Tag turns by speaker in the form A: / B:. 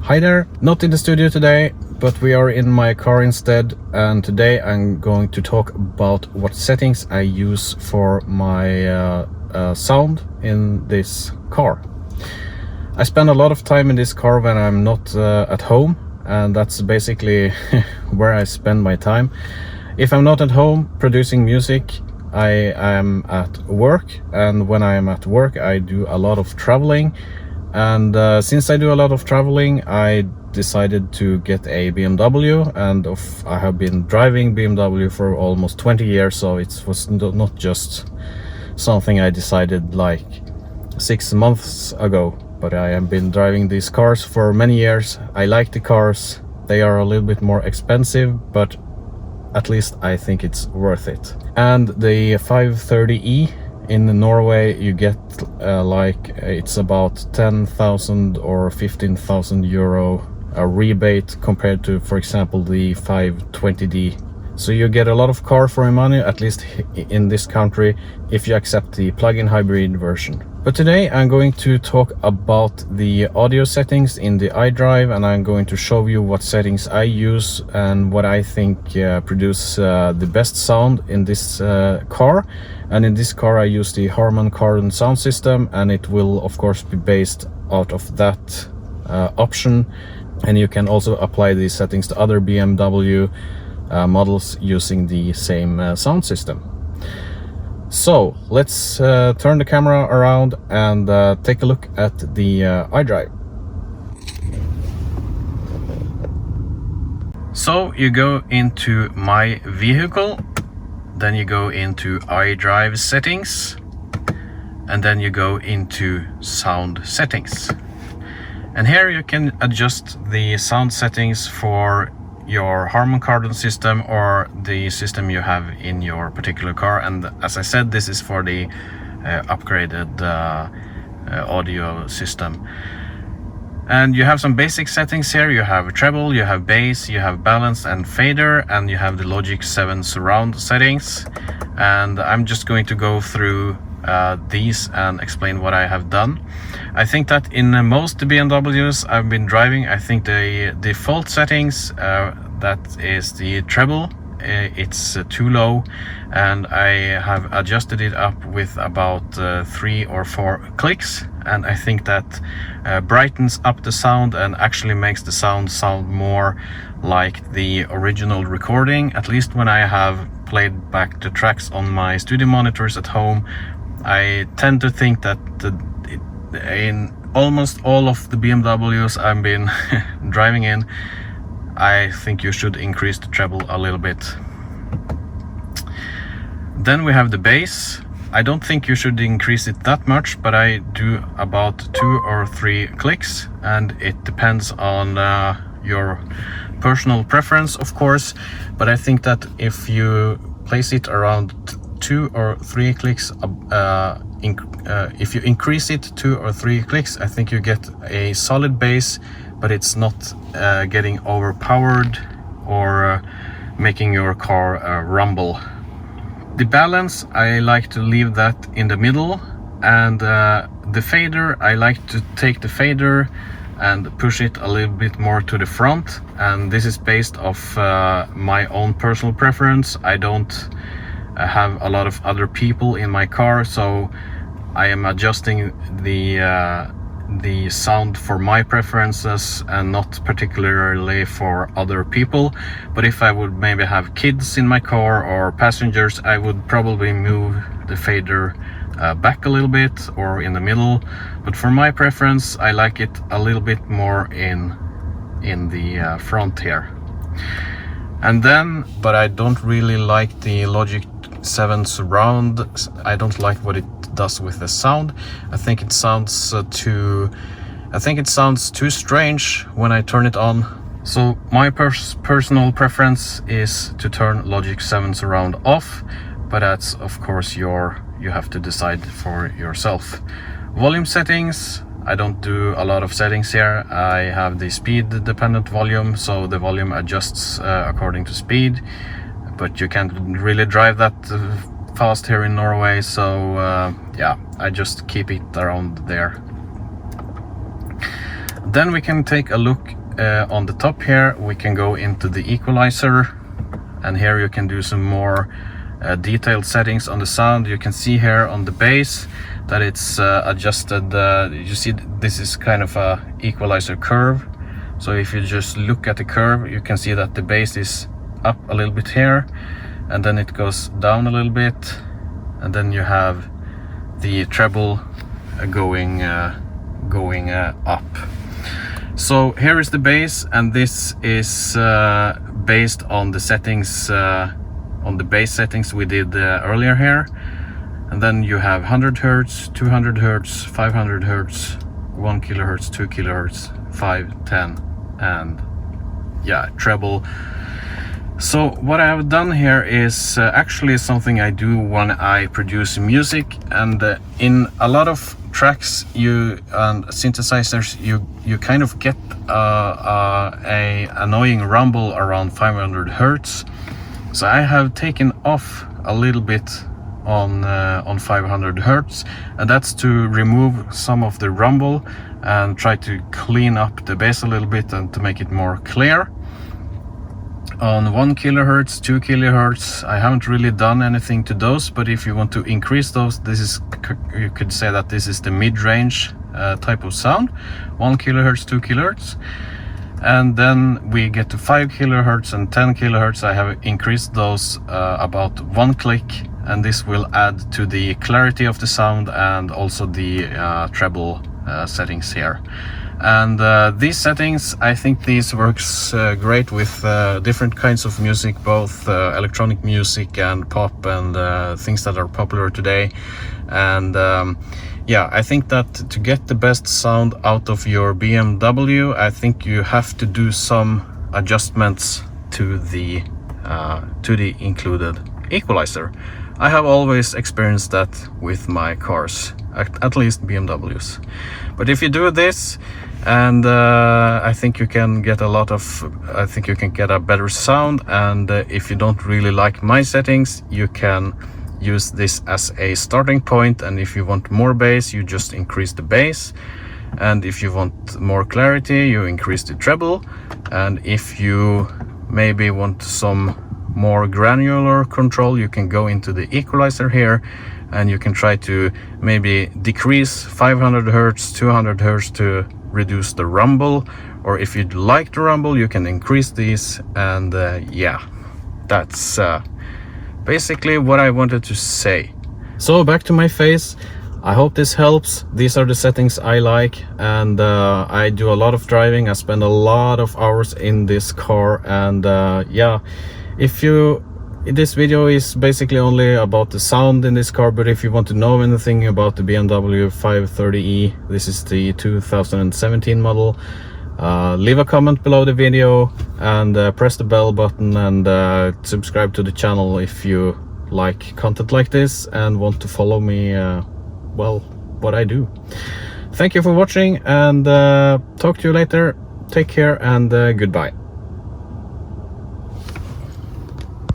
A: Hi there, not in the studio today, but we are in my car instead, and today I'm going to talk about what settings I use for my sound in this car. I spend a lot of time in this car when I'm not at home, and that's basically where I spend my time. If I'm not at home producing music, I am at work, and when I am at work I do a lot of traveling. And since I do a lot of traveling, I decided to get a BMW, and I have been driving BMW for almost 20 years, so it was not just something I decided like 6 months ago, but I have been driving these cars for many years. I like the cars. They are a little bit more expensive, but at least I think it's worth it. And the 530e in Norway, you get it's about 10,000 or 15,000 euro a rebate compared to, for example, the 520d. So you get a lot of car for your money, at least in this country, if you accept the plug-in hybrid version. But today I'm going to talk about the audio settings in the iDrive, and I'm going to show you what settings I use and what I think produce the best sound in this car. And in this car I use the Harman Kardon sound system, and it will of course be based out of that option. And you can also apply these settings to other BMW models using the same sound system. So let's turn the camera around and take a look at the iDrive. So you go into My Vehicle, then you go into iDrive settings, and then you go into Sound settings. And here you can adjust the sound settings for your Harman Kardon system or the system you have in your particular car. And as I said, this is for the upgraded audio system. And you have some basic settings here. You have treble, you have bass, you have balance and fader, and you have the Logic 7 surround settings. And I'm just going to go through these and explain what I have done. I think that in most BMWs I've been driving, I think the default settings, that is the treble, it's too low, and I have adjusted it up with about 3 or 4 clicks, and I think that brightens up the sound and actually makes the sound more like the original recording. At least when I have played back the tracks on my studio monitors at home, I tend to think that in almost all of the BMWs I've been driving in, I think you should increase the treble a little bit. Then we have the bass. I don't think you should increase it that much, but I do about 2 or 3 clicks, and it depends on your personal preference, of course. But I think that if you place it around 2 or 3 clicks, if you increase it 2 or 3 clicks, I think you get a solid bass, but it's not getting overpowered or making your car rumble. The balance, I like to leave that in the middle, and the fader, I like to take the fader and push it a little bit more to the front, and this is based off my own personal preference. I don't have a lot of other people in my car, so I am adjusting the sound for my preferences and not particularly for other people. But if I would maybe have kids in my car or passengers, I would probably move the fader back a little bit or in the middle. But for my preference, I like it a little bit more in the front here. And then, but I don't really like the Logic 7 surround. I don't like what it does with the sound. I think it sounds too strange when I turn it on. So my personal preference is to turn Logic 7 surround off, but that's of course you have to decide for yourself. Volume settings, I don't do a lot of settings here. I have the speed dependent volume, so the volume adjusts according to speed, but you can't really drive that fast here in Norway, so yeah, I just keep it around there. Then we can take a look on the top here. We can go into the equalizer, and here you can do some more detailed settings on the sound. You can see here on the bass that it's adjusted. You see this is kind of a equalizer curve, so if you just look at the curve, you can see that the bass is up a little bit here, and then it goes down a little bit, and then you have the treble going up. So here is the bass, and this is based on the settings, on the bass settings we did earlier here. And then you have 100 Hertz, 200 Hertz, 500 Hertz, 1 kilohertz, 2 kilohertz, 5, 10, and yeah, treble. So what I have done here is actually something I do when I produce music, and in a lot of tracks and synthesizers you kind of get a annoying rumble around 500 Hertz. So I have taken off a little bit on 500 Hertz, and that's to remove some of the rumble and try to clean up the bass a little bit and to make it more clear. On 1 kilohertz, 2 kilohertz, I haven't really done anything to those, but if you want to increase those, this is, you could say that this is the mid-range type of sound, 1 kilohertz, 2 kilohertz. And then we get to 5 kilohertz and 10 kilohertz. I have increased those about 1 click, and this will add to the clarity of the sound and also the treble settings here. And these settings, I think these works great with different kinds of music, both electronic music and pop and things that are popular today. And yeah, I think that to get the best sound out of your BMW, I think you have to do some adjustments to the included equalizer. I have always experienced that with my cars, at least BMWs. But if you do this, and I think you can get a better sound. And if you don't really like my settings, you can use this as a starting point, and if you want more bass, you just increase the bass, and if you want more clarity, you increase the treble, and if you maybe want some more granular control, you can go into the equalizer here, and you can try to maybe decrease 500 Hertz, 200 Hertz to reduce the rumble, or if you'd like the rumble, you can increase these. And yeah, that's basically what I wanted to say. So back to my face. I hope this helps. These are the settings I like, and I do a lot of driving. I spend a lot of hours in this car, and yeah, this video is basically only about the sound in this car, but if you want to know anything about the BMW 530e, this is the 2017 model, leave a comment below the video, and press the bell button, and subscribe to the channel if you like content like this and want to follow me, well, what I do. Thank you for watching, and talk to you later. Take care, and goodbye.